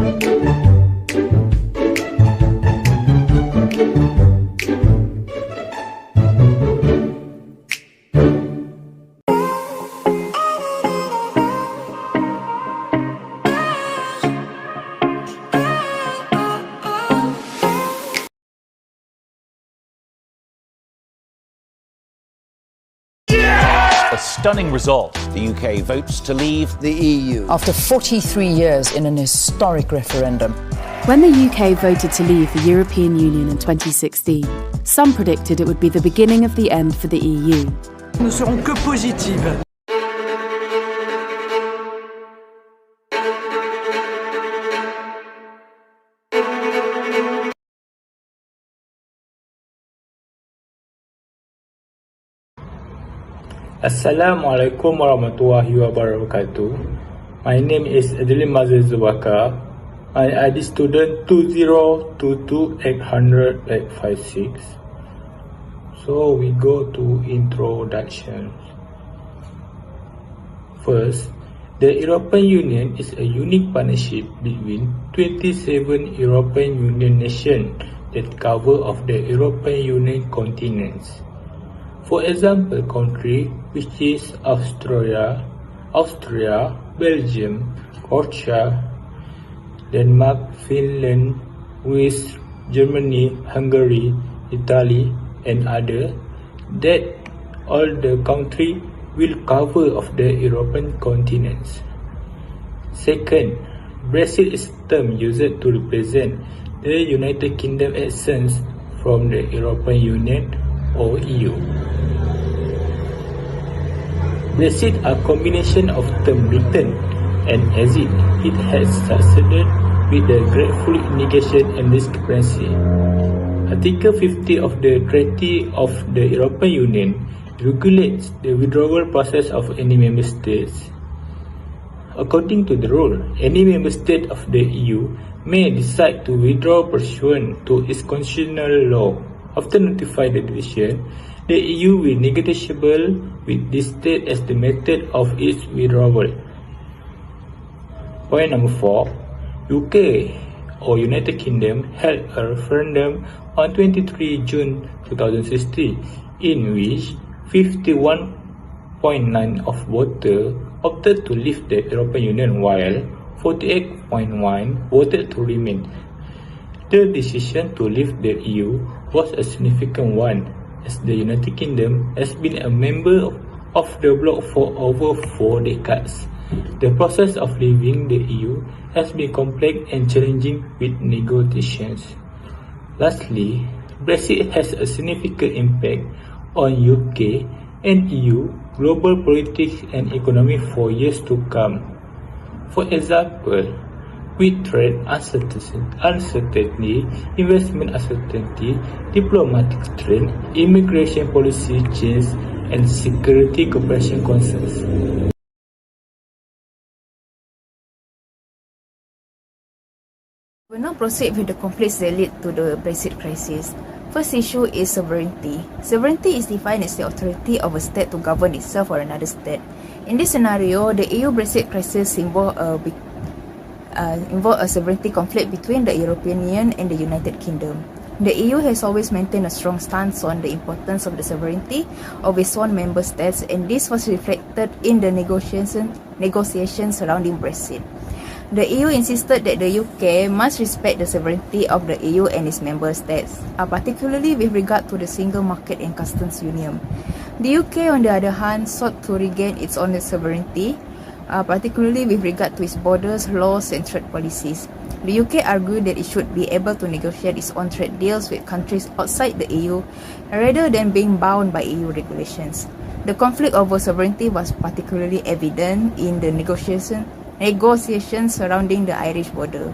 A stunning result. The UK votes to leave the EU after 43 years in an historic referendum. When the UK voted to leave the European Union in 2016, some predicted it would be the beginning of the end for the EU. Nous serons que positives. Assalamualaikum warahmatullahi wabarakatuh. My name is EDLY ZULWAQAR. My ID student 2022800-56. So we go to introduction. First, the European Union is a unique partnership between 27 European Union nations that cover of the European Union continents. For example, country which is Austria, Belgium, Croatia, Denmark, Finland, Greece, Germany, Hungary, Italy, and others, that all the country will cover of the European continents. Second, Brexit is term used to represent the United Kingdom absence from the European Union or EU. Brexit a combination of term return and exit. It has succeeded with the grateful negation and discrepancy. Article 50 of the Treaty of the European Union regulates the withdrawal process of any member states. According to the rule, any member state of the EU may decide to withdraw pursuant to its constitutional law. After notifying the decision, the EU will negotiable with this state as the method of its withdrawal. Point number 4. UK or United Kingdom held a referendum on 23 June 2016 in which 51.9% of voters opted to leave the European Union while 48.1% voted to remain. The decision to leave the EU was a significant one, as the United Kingdom has been a member of the bloc for over 4 decades. The process of leaving the EU has been complex and challenging with negotiations. Lastly, Brexit has a significant impact on UK and EU global politics and economy for years to come. For example, with trade uncertainty, investment uncertainty, diplomatic strain, immigration policy change, and security cooperation concerns. We will now proceed with the conflicts that lead to the Brexit crisis. First issue is sovereignty. Sovereignty is defined as the authority of a state to govern itself or another state. In this scenario, the EU Brexit crisis involved a sovereignty conflict between the European Union and the United Kingdom. The EU has always maintained a strong stance on the importance of the sovereignty of its own member states, and this was reflected in the negotiations surrounding Brexit. The EU insisted that the UK must respect the sovereignty of the EU and its member states, particularly with regard to the single market and customs union. The UK, on the other hand, sought to regain its own sovereignty, particularly with regard to its borders, laws, and trade policies. The UK argued that it should be able to negotiate its own trade deals with countries outside the EU rather than being bound by EU regulations. The conflict over sovereignty was particularly evident in the negotiations surrounding the Irish border.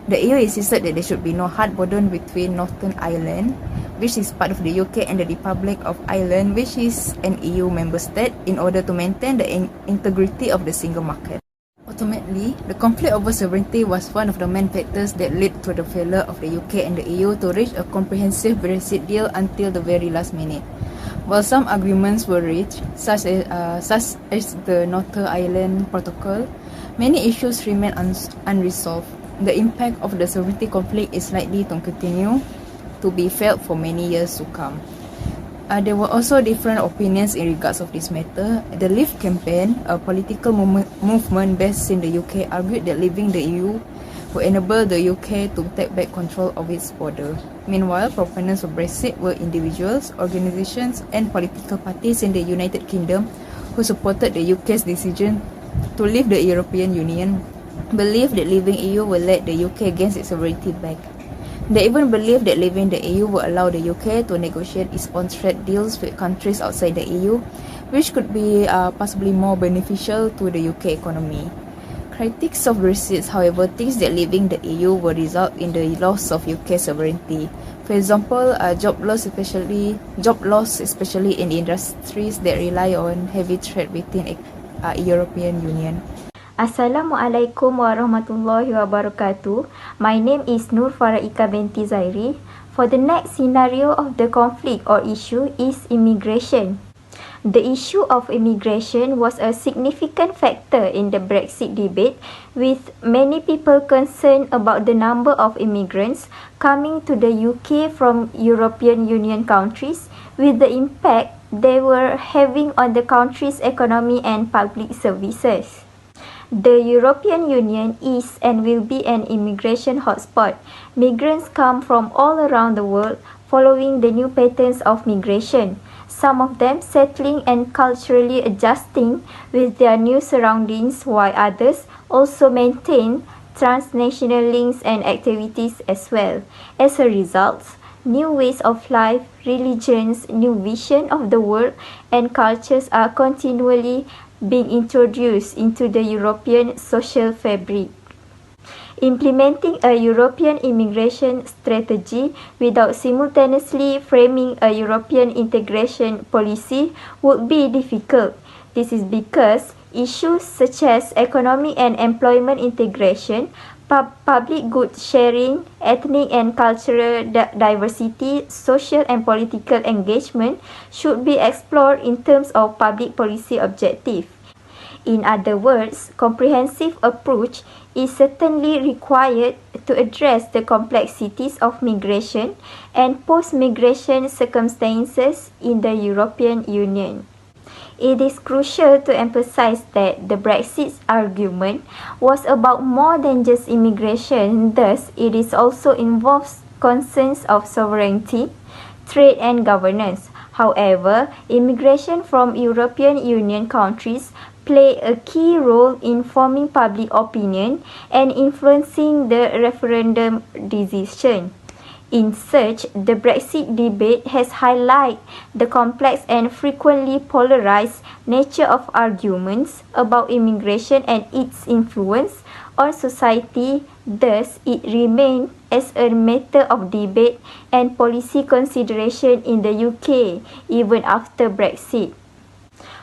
The EU insisted that there should be no hard border between Northern Ireland, which is part of the UK, and the Republic of Ireland, which is an EU member state, in order to maintain the integrity of the single market. Ultimately, the conflict over sovereignty was one of the main factors that led to the failure of the UK and the EU to reach a comprehensive Brexit deal until the very last minute. While some agreements were reached, such as the Northern Ireland Protocol, many issues remain unresolved. the impact of the sovereignty conflict is likely to continue to be felt for many years to come. There were also different opinions in regards of this matter. The Leave campaign, a political movement based in the UK, argued that leaving the EU would enable the UK to take back control of its border. Meanwhile, proponents of Brexit were individuals, organisations and political parties in the United Kingdom who supported the UK's decision to leave the European Union, believed that leaving EU will let the UK gain its sovereignty back. They even believed that leaving the EU would allow the UK to negotiate its own trade deals with countries outside the EU, which could be possibly more beneficial to the UK economy. Critics of Brexit, however, think that leaving the EU will result in the loss of UK sovereignty. For example, job loss, especially in industries that rely on heavy trade within European Union. Assalamualaikum warahmatullahi wabarakatuh. My name is FARAH binti ZAIRI. For the next scenario of the conflict or issue is immigration. The issue of immigration was a significant factor in the Brexit debate, with many people concerned about the number of immigrants coming to the UK from European Union countries, with the impact they were having on the country's economy and public services. The European Union is and will be an immigration hotspot. Migrants come from all around the world following the new patterns of migration, some of them settling and culturally adjusting with their new surroundings, while others also maintain transnational links and activities as well. As a result, new ways of life, religions, new vision of the world and cultures are continually being introduced into the European social fabric. Implementing a European immigration strategy without simultaneously framing a European integration policy would be difficult. This is because issues such as economic and employment integration, public good sharing, ethnic and cultural diversity, social and political engagement should be explored in terms of public policy objective. In other words, comprehensive approach is certainly required to address the complexities of migration and post-migration circumstances in the European Union. It is crucial to emphasize that the Brexit argument was about more than just immigration, thus it is also involves concerns of sovereignty, trade and governance. However, immigration from European Union countries play a key role in forming public opinion and influencing the referendum decision. In such, the Brexit debate has highlighted the complex and frequently polarized nature of arguments about immigration and its influence on society. Thus, it remains as a matter of debate and policy consideration in the UK even after Brexit.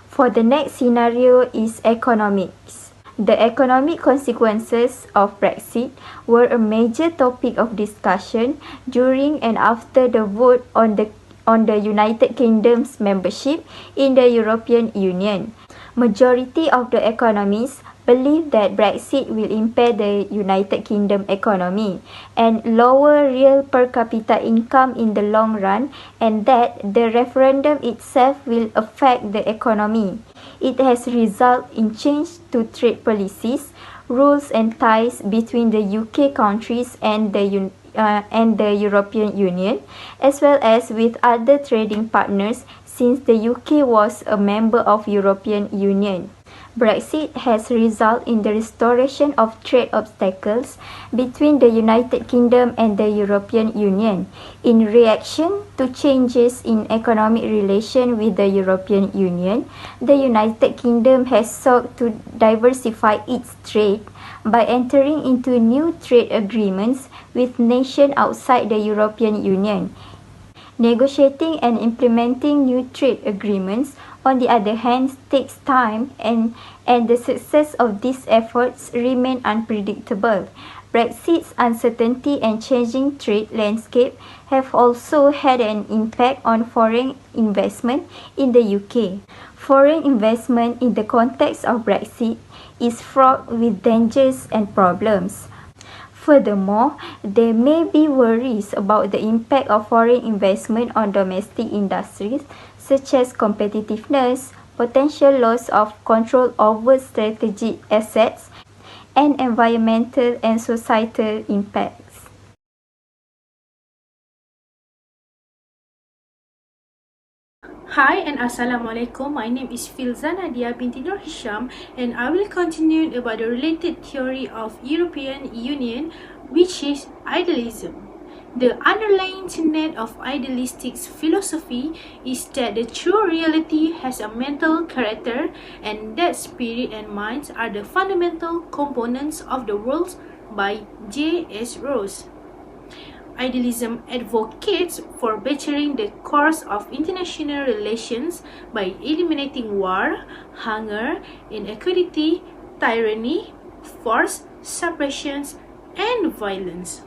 For the next scenario is economics. The economic consequences of Brexit were a major topic of discussion during and after the vote on the United Kingdom's membership in the European Union. Majority of the economists believe that Brexit will impair the United Kingdom economy and lower real per capita income in the long run, and that the referendum itself will affect the economy. It has resulted in change to trade policies, rules and ties between the UK countries and the European Union, as well as with other trading partners since the UK was a member of European Union. Brexit has resulted in the restoration of trade obstacles between the United Kingdom and the European Union. In reaction to changes in economic relations with the European Union, the United Kingdom has sought to diversify its trade by entering into new trade agreements with nations outside the European Union. Negotiating and implementing new trade agreements, on the other hand, takes time and the success of these efforts remain unpredictable. Brexit's uncertainty and changing trade landscape have also had an impact on foreign investment in the UK. Foreign investment in the context of Brexit is fraught with dangers and problems. Furthermore, there may be worries about the impact of foreign investment on domestic industries, such as competitiveness, potential loss of control over strategic assets, and environmental and societal impacts. Hi and Assalamualaikum. My name is FILZA NADYA binti NORHISHAM, and I will continue about the related theory of European Union, which is idealism. The underlying tenet of idealistic philosophy is that the true reality has a mental character, and that spirit and mind are the fundamental components of the world, by J.S. Rose. Idealism advocates for bettering the course of international relations by eliminating war, hunger, inequality, tyranny, force, suppressions, and violence.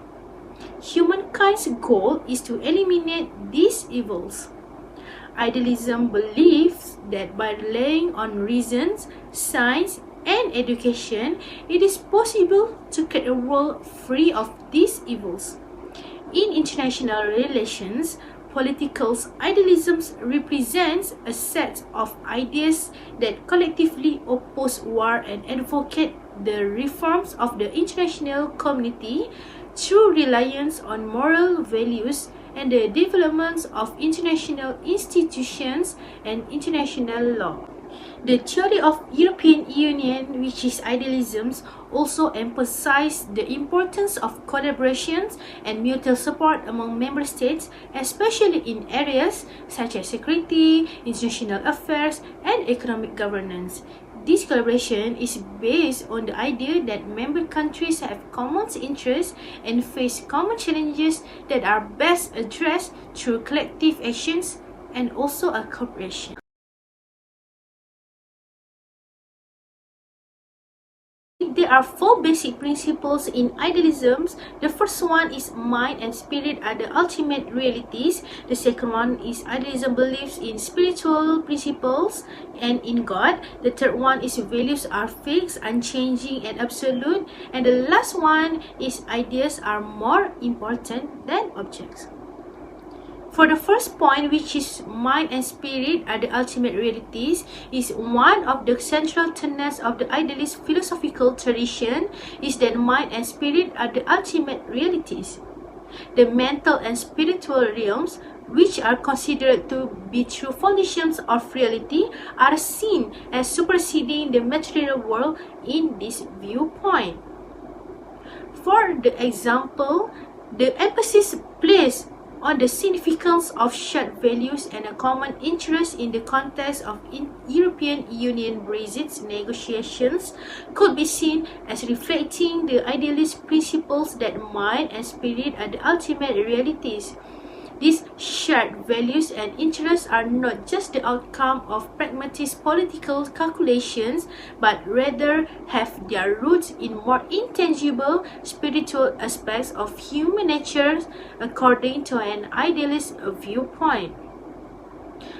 Humankind's goal is to eliminate these evils. Idealism believes that by relying on reasons, science, and education, it is possible to create a world free of these evils. In international relations, political idealism represents a set of ideas that collectively oppose war and advocate the reforms of the international community through reliance on moral values and the development of international institutions and international law. The theory of European Union, which is idealism, also emphasizes the importance of collaborations and mutual support among member states, especially in areas such as security, international affairs, and economic governance. This collaboration is based on the idea that member countries have common interests and face common challenges that are best addressed through collective actions and also a cooperation. There are four basic principles in idealism. The first one is mind and spirit are the ultimate realities. The second one is idealism believes in spiritual principles and in God. The third one is values are fixed, unchanging, and absolute. And the last one is ideas are more important than objects. For the first point, which is mind and spirit are the ultimate realities, is one of the central tenets of the idealist philosophical tradition is that mind and spirit are the ultimate realities. The mental and spiritual realms, which are considered to be true foundations of reality, are seen as superseding the material world in this viewpoint. For the example, the emphasis placed on the significance of shared values and a common interest in the context of European Union Brexit negotiations could be seen as reflecting the idealist principles that mind and spirit are the ultimate realities. These shared values and interests are not just the outcome of pragmatic political calculations, but rather have their roots in more intangible spiritual aspects of human nature, according to an idealist viewpoint.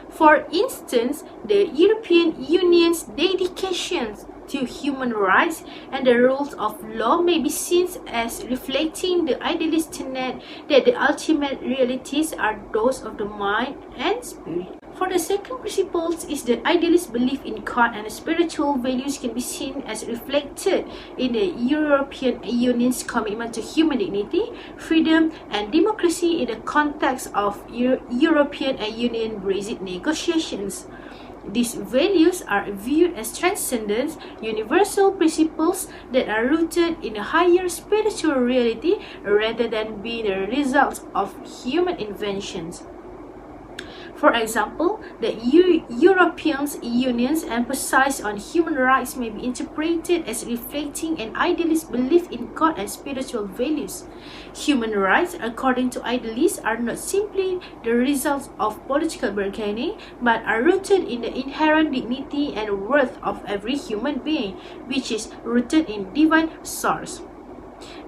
For instance, the European Union's dedication to human rights and the rules of law may be seen as reflecting the idealist tenet that the ultimate realities are those of the mind and spirit. For the second principle is the idealist belief in God, and spiritual values can be seen as reflected in the European Union's commitment to human dignity, freedom, and democracy in the context of European Union Brexit negotiations. These values are viewed as transcendent, universal principles that are rooted in a higher spiritual reality rather than being the result of human inventions. For example, the European Union's emphasis on human rights may be interpreted as reflecting an idealist belief in God and spiritual values. Human rights, according to idealists, are not simply the result of political bargaining, but are rooted in the inherent dignity and worth of every human being, which is rooted in divine source.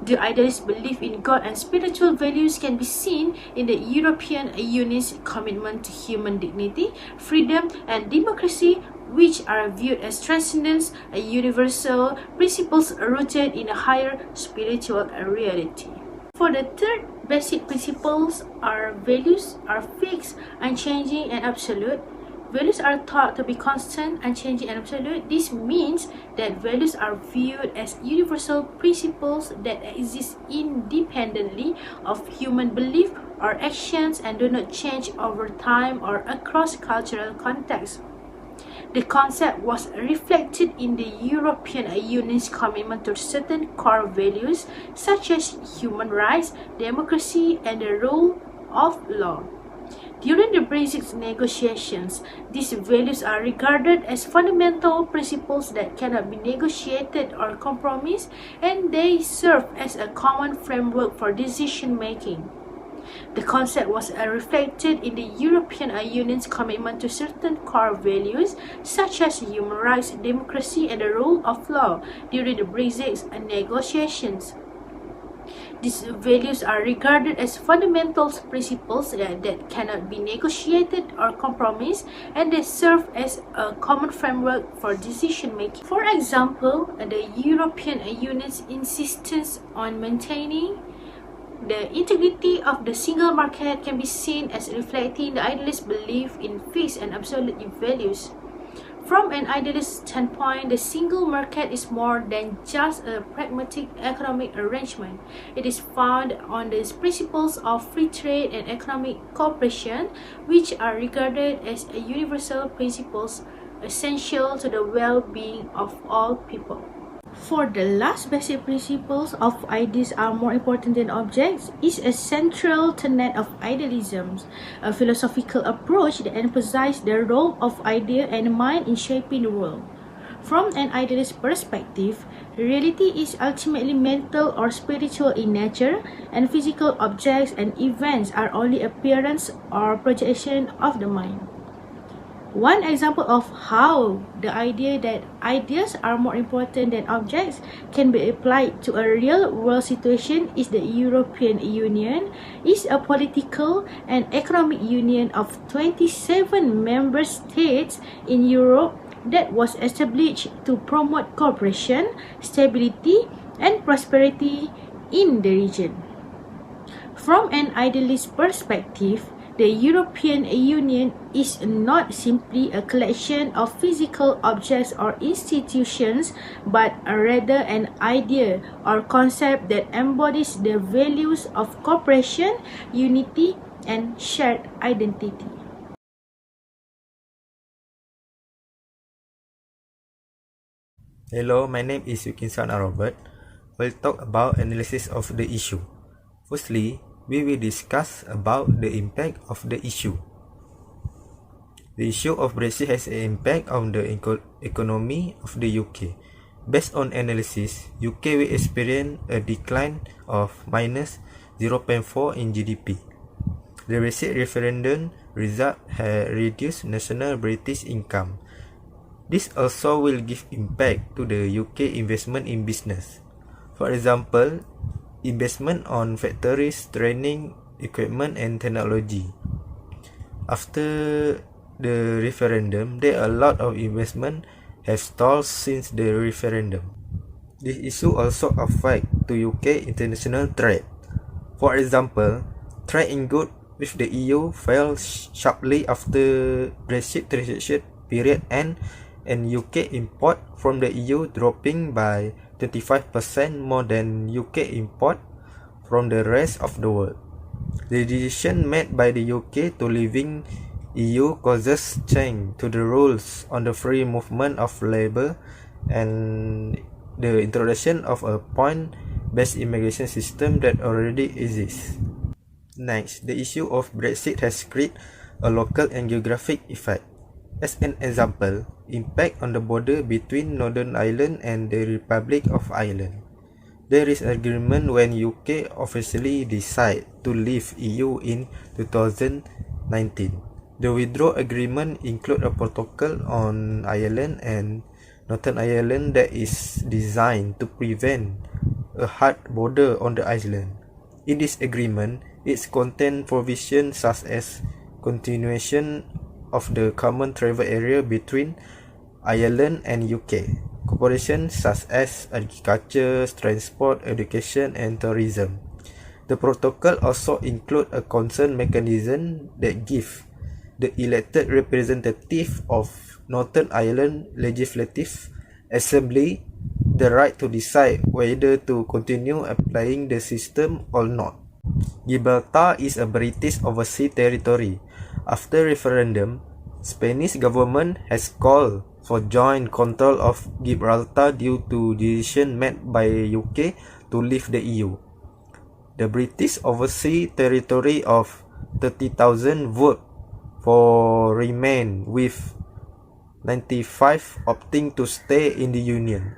The idealist belief in God and spiritual values can be seen in the European Union's commitment to human dignity, freedom, and democracy, which are viewed as transcendent and universal principles rooted in a higher spiritual reality. For the third basic principles, our values are fixed, unchanging, and absolute. Values are thought to be constant, unchanging, and absolute. This means that values are viewed as universal principles that exist independently of human belief or actions and do not change over time or across cultural contexts. The concept was reflected in the European Union's commitment to certain core values such as human rights, democracy, and the rule of law. During the Brexit negotiations, these values are regarded as fundamental principles that cannot be negotiated or compromised, and they serve as a common framework for decision-making. The concept was reflected in the European Union's commitment to certain core values such as human rights, democracy, and the rule of law during the Brexit negotiations. These values are regarded as fundamental principles that cannot be negotiated or compromised, and they serve as a common framework for decision-making. For example, the European Union's insistence on maintaining the integrity of the single market can be seen as reflecting the idealist belief in fixed and absolute values. From an idealist standpoint, the single market is more than just a pragmatic economic arrangement. It is founded on the principles of free trade and economic cooperation, which are regarded as universal principles essential to the well-being of all people. For the last basic principles of ideas are more important than objects is a central tenet of idealism, a philosophical approach that emphasizes the role of idea and mind in shaping the world. From an idealist perspective, reality is ultimately mental or spiritual in nature, and physical objects and events are only appearance or projection of the mind. One example of how the idea that ideas are more important than objects can be applied to a real-world situation is the European Union is a political and economic union of 27 member states in Europe that was established to promote cooperation, stability, and prosperity in the region. From an idealist perspective, the European Union is not simply a collection of physical objects or institutions, but rather an idea or concept that embodies the values of cooperation, unity, and shared identity. Hello, my name is WILLKINTSON Robert. We'll talk about analysis of the issue. Firstly, we will discuss about the impact of the issue. The issue of Brexit has an impact on the economy of the UK. Based on analysis, UK will experience a decline of minus 0.4 in GDP. The Brexit referendum result has reduced national British income. This also will give impact to the UK investment in business. For example, investment on factories, training, equipment, and technology. After the referendum, there are a lot of investment have stalled since the referendum. This issue also affects to UK international trade. For example, trade in goods with the EU fell sharply after Brexit transition period end, and UK import from the EU dropping by 25% more than UK import from the rest of the world. The decision made by the UK to leaving EU causes change to the rules on the free movement of labour and the introduction of a point-based immigration system that already exists. Next, the issue of Brexit has created a local and geographic effect. As an example, impact on the border between Northern Ireland and the Republic of Ireland. There is agreement when UK officially decide to leave EU in 2019. The withdrawal agreement include a protocol on Ireland and Northern Ireland that is designed to prevent a hard border on the island. In this agreement, it contains provisions such as continuation of the common travel area between Ireland and UK. Cooperation such as agriculture, transport, education and tourism. The protocol also includes a consent mechanism that gives the elected representative of Northern Ireland Legislative Assembly the right to decide whether to continue applying the system or not. Gibraltar is a British overseas territory. After referendum, Spanish government has called for joint control of Gibraltar due to decision made by UK to leave the EU. The British overseas territory of 30,000 vote for remain, with 95 opting to stay in the Union.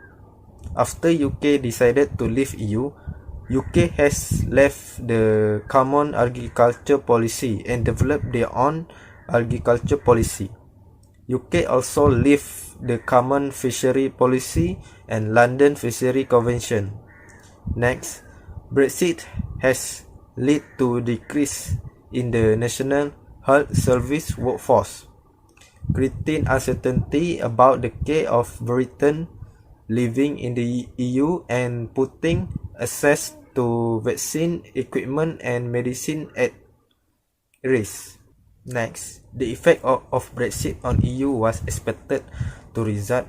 After UK decided to leave EU, UK has left the common agriculture policy and developed their own agriculture policy. UK also left the common fishery policy and London Fishery Convention. Next, Brexit has led to decrease in the National Health Service workforce, creating uncertainty about the care of Britain living in the EU and putting access to vaccine equipment and medicine at risk. Next, the effect of Brexit on EU was expected to result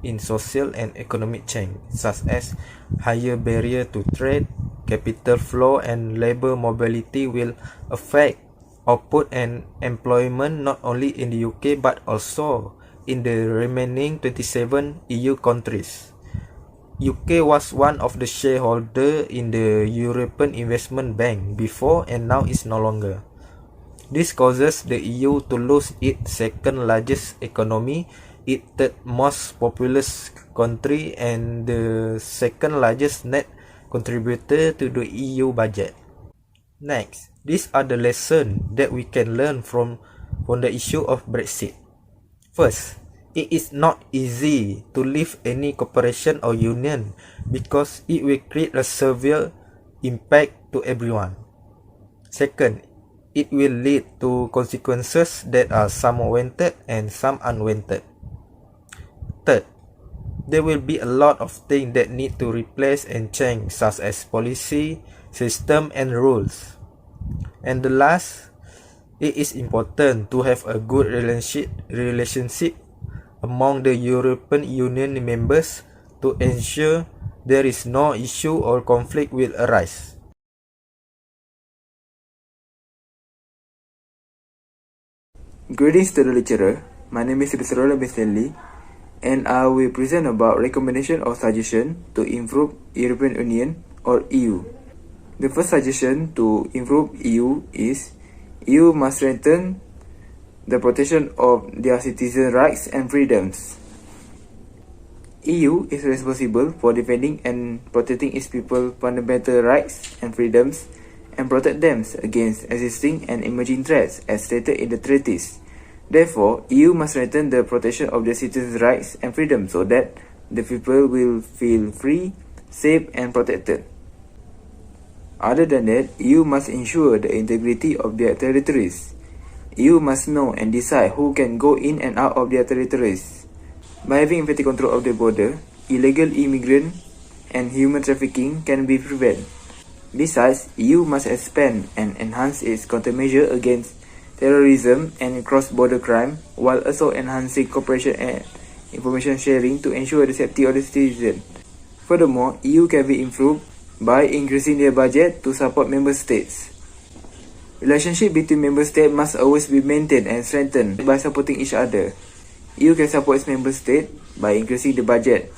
in social and economic change, such as higher barrier to trade, capital flow and labor mobility will affect output and employment not only in the UK but also in the remaining 27 EU countries. UK was one of the shareholders in the European Investment Bank before and now is no longer. This causes the EU to lose its second largest economy, its third most populous country and the second largest net contributor to the EU budget. Next, these are the lessons that we can learn from the issue of Brexit. First, it is not easy to leave any cooperation or union because it will create a severe impact to everyone. Second, it will lead to consequences that are some wanted and some unwanted. Third, there will be a lot of things that need to replace and change, such as policy, system and rules. And the last, it is important to have a good relationship among the European Union members to ensure there is no issue or conflict will arise. Greetings to the lecturer. My name is ROLAND STENLY and I will present about recommendation or suggestion to improve European Union or EU. The first suggestion to improve EU is EU must strengthen the protection of their citizen rights and freedoms. EU is responsible for defending and protecting its people's fundamental rights and freedoms and protect them against existing and emerging threats as stated in the treaties. Therefore, EU must strengthen the protection of their citizens' rights and freedoms so that the people will feel free, safe and protected. Other than that, EU must ensure the integrity of their territories. EU must know and decide who can go in and out of their territories. By having effective control of the border, illegal immigration and human trafficking can be prevented. Besides, EU must expand and enhance its countermeasures against terrorism and cross-border crime, while also enhancing cooperation and information sharing to ensure the safety of the citizens. Furthermore, EU can be improved by increasing their budget to support member states. Relationship between member states must always be maintained and strengthened by supporting each other. EU can support its member states by increasing the budget.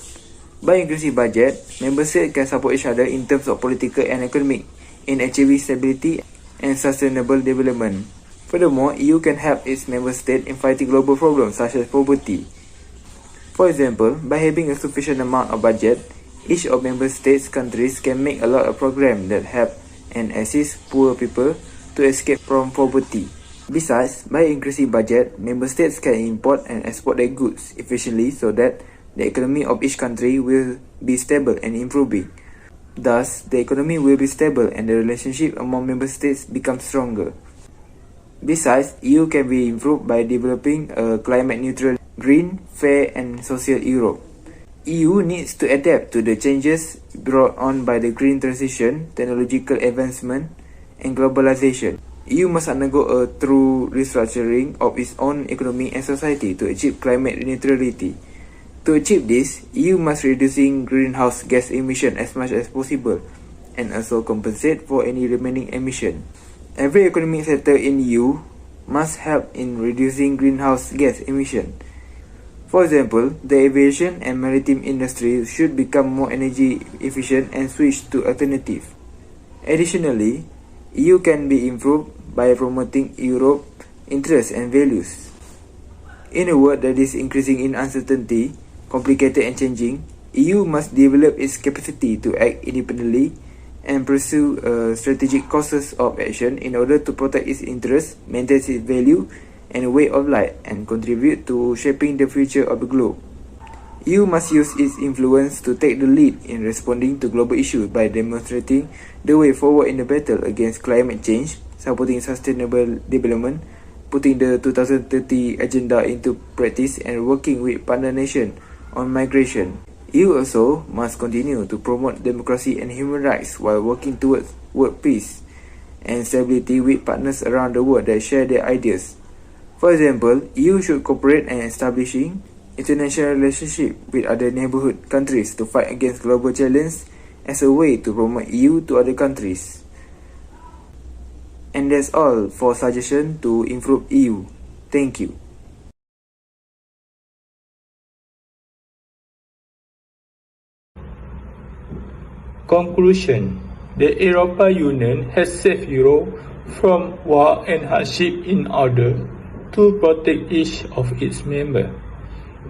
By increasing budget, member states can support each other in terms of political and economic in achieving stability and sustainable development. Furthermore, EU can help its member states in fighting global problems such as poverty. For example, by having a sufficient amount of budget, each of member states' countries can make a lot of programs that help and assist poor people to escape from poverty. Besides, by increasing budget, member states can import and export their goods efficiently so that the economy of each country will be stable and improving. Thus, the economy will be stable and the relationship among member states becomes stronger. Besides, EU can be improved by developing a climate-neutral green, fair and social Europe. EU needs to adapt to the changes brought on by the green transition, technological advancement and globalization. EU must undergo a true restructuring of its own economy and society to achieve climate neutrality. To achieve this, EU must reducing greenhouse gas emission as much as possible and also compensate for any remaining emission. Every economic sector in EU must help in reducing greenhouse gas emission. For example, the aviation and maritime industry should become more energy efficient and switch to alternative. Additionally, EU can be improved by promoting Europe's interests and values. In a world that is increasing in uncertainty, complicated and changing, EU must develop its capacity to act independently and pursue strategic courses of action in order to protect its interests, maintain its value and way of life, and contribute to shaping the future of the globe. EU must use its influence to take the lead in responding to global issues by demonstrating the way forward in the battle against climate change, supporting sustainable development, putting the 2030 agenda into practice and working with partner nations on migration. EU also must continue to promote democracy and human rights while working towards world peace and stability with partners around the world that share their ideas. For example, EU should cooperate in establishing international relationships with other neighborhood countries to fight against global challenges as a way to promote EU to other countries. And that's all for suggestion to improve EU. Thank you. Conclusion: the European Union has saved Europe from war and hardship in order to protect each of its members.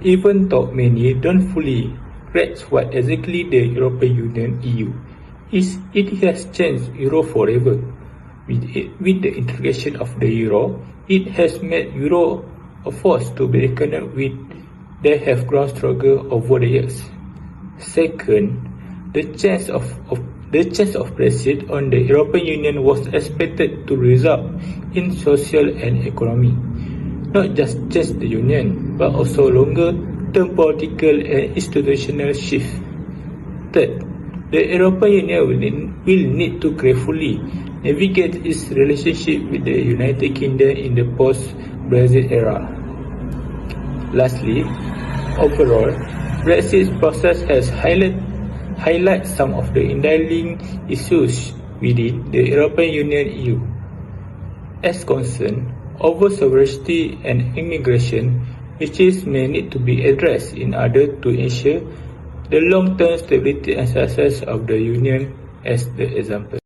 Even though many don't fully grasp what exactly the European Union (EU) is, it has changed Europe forever. With the integration of the euro, it has made Europe a force to be reckoned with that have grown stronger over the years. Second, the chance of Brexit on the European Union was expected to result in social and economic, not just change the Union, but also longer-term political and institutional shift. Third, the European Union will need to carefully navigate its relationship with the United Kingdom in the post-Brexit era. Lastly, overall, Brexit process has highlight some of the underlying issues within the European Union (EU). As concerned, over sovereignty and immigration, issues may need to be addressed in order to ensure the long-term stability and success of the Union, as the example.